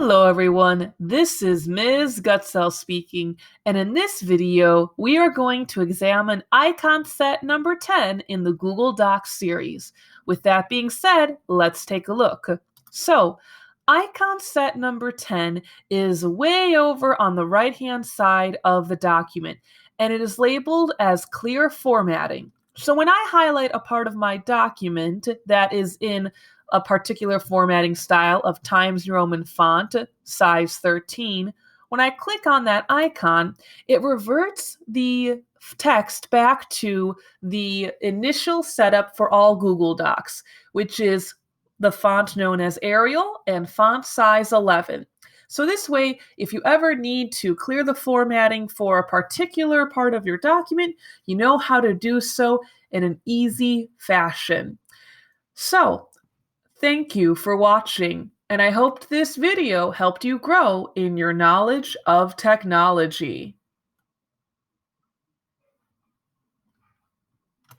Hello everyone, this is Ms. Gutzel speaking, and in this video, we are going to examine icon set number 10 in the Google Docs series. With that being said, let's take a look. So, icon set number 10 is way over on the right-hand side of the document, and it is labeled as clear formatting. So when I highlight a part of my document that is in a particular formatting style of Times New Roman font, size 13, when I click on that icon, it reverts the text back to the initial setup for all Google Docs, which is the font known as Arial and font size 11. So this way, if you ever need to clear the formatting for a particular part of your document, you know how to do so in an easy fashion. So, thank you for watching, and I hope this video helped you grow in your knowledge of technology.